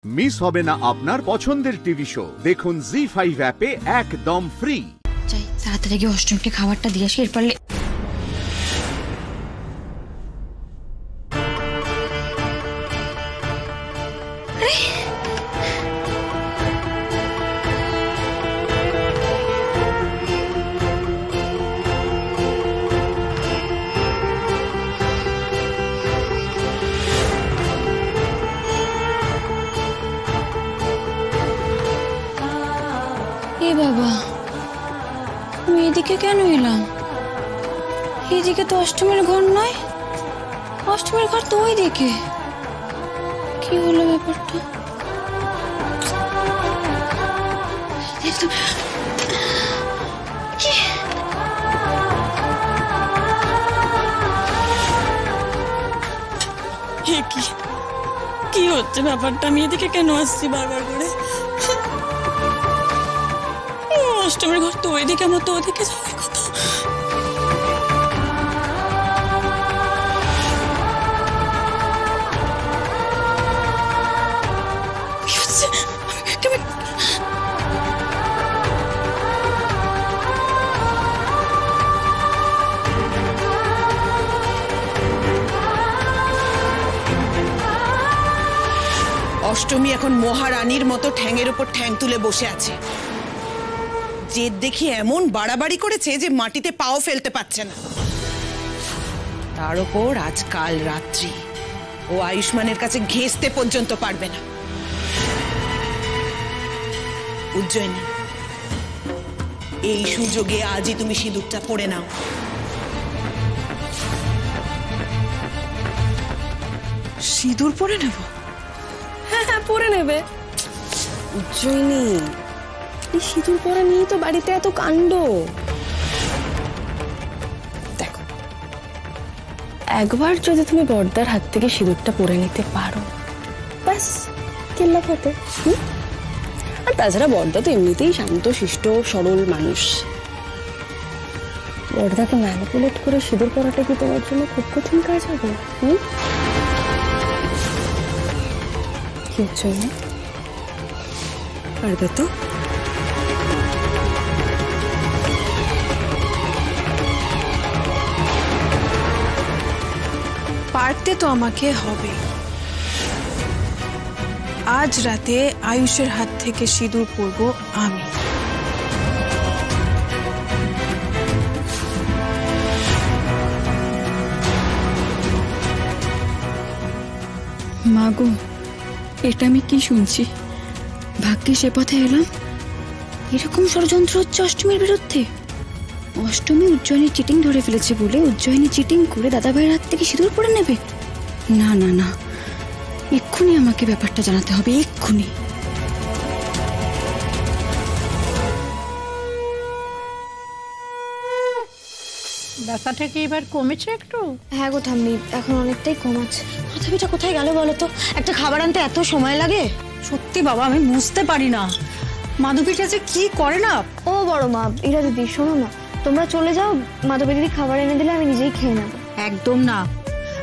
Miss হবে না আপনার পছন্দের টিভি শো। দেখুন জি5 অ্যাপে একদম ফ্রি। যাই তাড়াতাড়ি গিয়ে অষ্টমীকে খাবারটা দিয়ে আসি, এরপর বাবা আমি এদিকে কেন এলাম? এদিকে তো অষ্টমীর ঘর নয়, অষ্টমীর ঘর তো ওই দিকে। কি হলো ব্যাপারটা? কি হচ্ছে ব্যাপারটা? আমি এদিকে কেন আসছি বারবার করে? অষ্টমীর ঘর তো ওইদিকে, আমার তো ওদিকে যাওয়ার কথা। অষ্টমী এখন মহারানীর মতো ঠ্যাঙের উপর ঠ্যাং তুলে বসে আছে। জেদ দেখি এমন বাড়াবাড়ি করেছে যে মাটিতে পাও ফেলতে পারছে না। তার উপর আজ কাল রাত্রি ও আয়ুষ্মানের কাছে ঘেঁষতে পর্যন্ত পারবে না। উজ্জয়িনী, এই সুযোগে আজই তুমি সিঁদুরটা পরে নাও। সিঁদুর পরে নেব? হ্যাঁ হ্যাঁ পরে নেবে। উজ্জয়িনী, এই সিঁদুর পরা নিয়ে তো বাড়িতে এত কাণ্ড। দেখো, একবার যদি তুমি বড়দার হাত থেকে সিঁদুরটা পরে নিতে পারো, ব্যাস কেল্লা ফতে। আর তাছাড়া বড়দা তো এমনিতেই শান্ত শিষ্ট সরল মানুষ। বড়দাকে ম্যানিপুলেট করে সিঁদুর পরাটা কি তোমার জন্য খুব কঠিন কাজ হবে? কি উজ্জয়িনী, পারবে তো? পারতে তো আমাকে হবে। আজ রাতে আয়ুষের হাত থেকে সিঁদুর পরব আমি। মাগো, এটা আমি কি শুনছি? ভাগ্যে সে পথে এলাম। এরকম ষড়যন্ত্র হচ্ছে অষ্টমীর বিরুদ্ধে। অষ্টমী উজ্জয়িনী চিটিং ধরে ফেলেছে বলে উজ্জয়িনী চিটিং করে দাদাভাইয়ের হাত থেকে সিঁদুর পরে নেবে? না না না, এক্ষুনি আমাকে ব্যাপারটা জানাতে হবে, এক্ষুনি। ব্যথাটা কি এবার কমেছে একটু? হ্যাঁ গো ঠাম্মি, এখন অনেকটাই কম আছে। মাথাপিটা কোথায় গেল বলো তো? একটা খাবার আনতে এত সময় লাগে? সত্যি বাবা, আমি বুঝতে পারি না মাধবীটা যে কি করে না। ও বড় মা, ইরা দিদি শোনো না, তোমরা চলে যাও, মাধবী দিদি খাবার এনে দিলে আমি নিজেই খেয়ে নেবো। একদম না,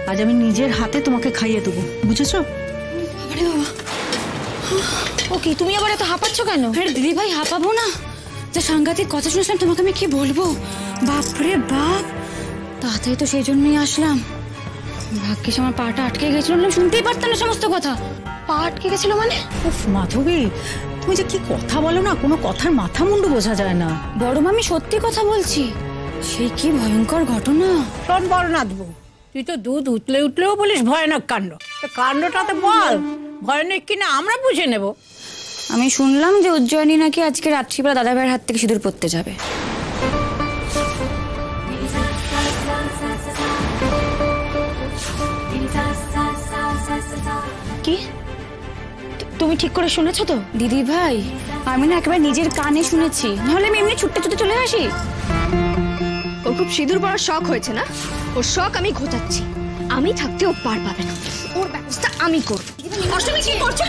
আজ আমি নিজের হাতে তোমাকে খাইয়ে দেবো, বুঝেছো? আরে বাবা, ও কি তুমি আবার এত হাঁপাচ্ছ কেন? আরে দিদি ভাই, হাঁপাবো না। যে সাংঘাতিক কথা শুনেছিলাম, তোমাকে আমি কি বলবো। বাপরে বাপ, তাড়াতাড়ি তো সেই জন্যই আসলাম। ভাগ্যিস আমার পাটা আটকে গেছিল, শুনতেই পারতাম না সমস্ত কথা। পা আটকে গেছিল মানে? উফ মাধবী, তুমি যে কি কথা বলো না, কোনো কথার মাথা মুন্ডু বোঝা যায় না। বড় মা, আমি সত্যি কথা বলছি। সে কি ভয়ঙ্কর ঘটনা। শোন বড়নাথ বউ, তুই তো দুধ উঠলেও বলিস ভয়ানক কাণ্ড। কাণ্ডটাতে বল ভয়ানক কিনা আমরা বুঝে নেব। আমি শুনলাম যে উজ্জয়িনী নাকি আজকে রাত্রিবেলা দাদাভাইয়ের হাত থেকে সিঁদুর পরতে যাবে। কি তুমি ঠিক করে শুনেছো তো? দিদি ভাই, আমি না একেবারে নিজের কানে শুনেছি, নাহলে আমি এমনি ছুটতে ছুটে চলে আসি। ওর খুব সিঁদুর পরার শখ হয়েছে না? ওর শখ আমি ঘোচাচ্ছি। আমি থাকতে ও পার পাবে না, ওর ব্যবস্থা আমি করব। অষ্টমী, কি করছো?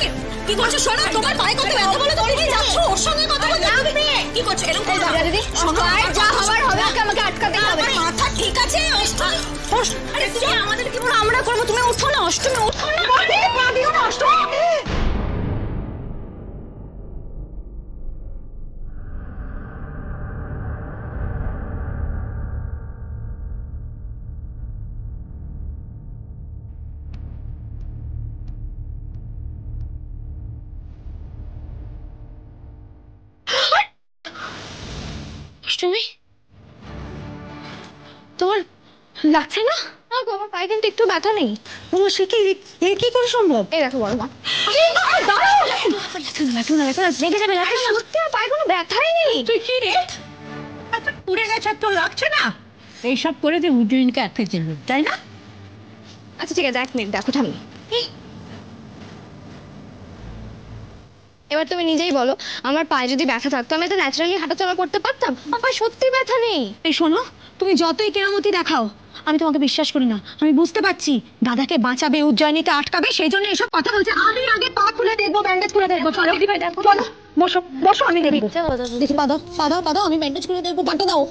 কি করছো? শোনো, তোমার পায়ে কত ব্যথা বলে দৌড়ে যাচ্ছ, ওর সঙ্গে কথা বলতে হবে। কি করছো? এরকম করে দাও দিদি, শোনো, যা হবার হবে, আমাকে আটকাতে হবে। মাথা ঠিক আছে? আরে তুমি আমাদের কি বলো, আমরা করবো, তুমি ওঠো না। অষ্টমী ওঠো না। অষ্টমী, তোমার লাগছে না? না গো, আমার পায়ে কিন্তু একটু ব্যথা নেই। তোমার সে কি কি করে সম্ভব? এই দেখো বড় মা, লেগে যাবে। সত্যি আমার পায়ে কোনো ব্যথাই নেই। তুই কি রে, পুড়ে গেছে, তোর লাগছে না? এইসব করে তুই উজ্জয়িনীকে আটকে চেনবি, তাই না? আচ্ছা ঠিক আছে, 1 মিনিট দেখো ঠাম্মি। এবার তুমি নিজেই বলো, আমার পায়ে যদি ব্যথা থাকতো আমি তো ন্যাচারালি হাঁটাচলা করতে পারতাম। আমার পায়ে সত্যি ব্যথা নেই। এই শোনো, তুমি যতই কেরামতি দেখাও আমি তোমাকে বিশ্বাস করি না। আমি বুঝতে পারছি দাদাকে বাঁচাবে, উজ্জয়িনীকে আটকাবে, সেই জন্য এসব কথা বলছে। আমি আগে পা খুলে দেখবো, ব্যান্ডেজ করে দেখবো। চলো দিদি ভাই, দেখো, চলো বসো বসো, আমি দেখবো। দেখি পা দাও, পা দাও, পা দাও, আমি ব্যান্ডেজ করে দেখবো, পাটা দাও।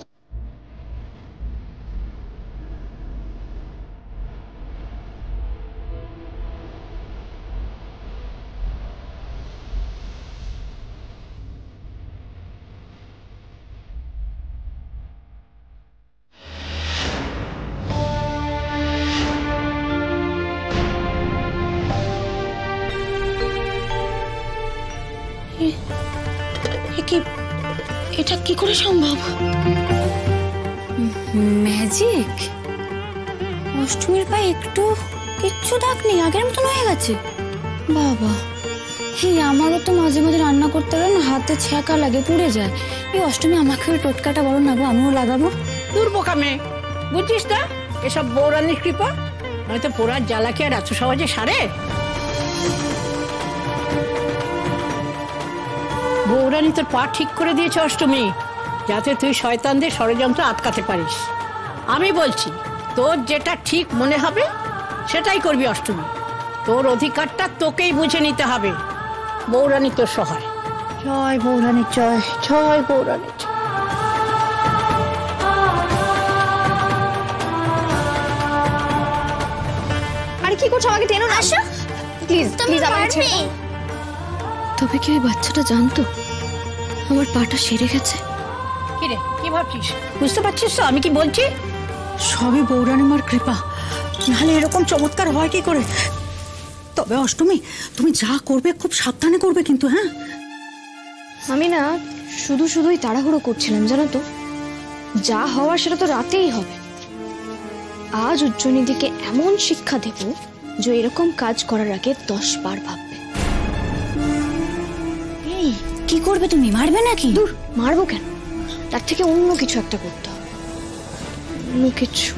এটা কি করে সম্ভব? ম্যাজিক? অষ্টমীর পায়ে একটু কিচ্ছু দাগ নেই, আগের মতন হয়ে গেছে। বাবা, আমারও তো মাঝে মাঝে রান্না করতে গেলে না হাতে ছ্যাঁকা লাগে, পুড়ে যায়। এই অষ্টমী আমাকে ওই টোটকাটা বলো না গো, আমিও লাগাবো। তোর বোকা মেয়ে, বুঝছিস না এসব বৌরানির কৃপা? নয়তো পোড়ার জ্বালা কি আর এত সহজে সারে? বৌরানি তোর পা ঠিক করে দিয়েছে অষ্টমী, যাতে তুই শয়তানদের ষড়যন্ত্র আটকাতে পারিস। আমি বলছি, তোর যেটা ঠিক মনে হবে সেটাই করবি অষ্টমী। তোর অধিকারটা তোকেই বুঝে নিতে হবে। বৌরানি তোর সহায়। জয় বৌরানি, জয় জয় বৌরানি। আরে কি করছো? আমাকে টেনো না। আসো প্লিজ, প্লিজ আমাকে ছেড়ে দাও। তবে কি ওই বাচ্চাটা জানতো আমার পাটা সেরে গেছে? কি রে, কি ভাবছিস? বুঝতে পারছিস তো আমি কি বলছি? সবই বৌরানিমার কৃপা, নাহলে এরকম চমৎকার হয় কি করে? তবে অষ্টমী, তুমি যা করবে খুব সাবধানে করবে কিন্তু। হ্যাঁ, আমি না শুধুই তাড়াহুড়ো করছিলাম, জানো তো। যা হওয়ার সেটা তো রাতেই হবে। আজ উজ্জয়িনীদিকে এমন শিক্ষা দেব যে এরকম কাজ করার আগে 10 বার ভাববে। এই কি করবে তুমি? মারবে নাকি? দূর, মারবো কেন, তার থেকে অন্য কিছু একটা করতে হবে। অন্য কিছু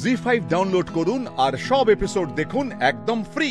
জি5 ডাউনলোড করুন আর সব এপিসোড দেখুন একদম ফ্রি।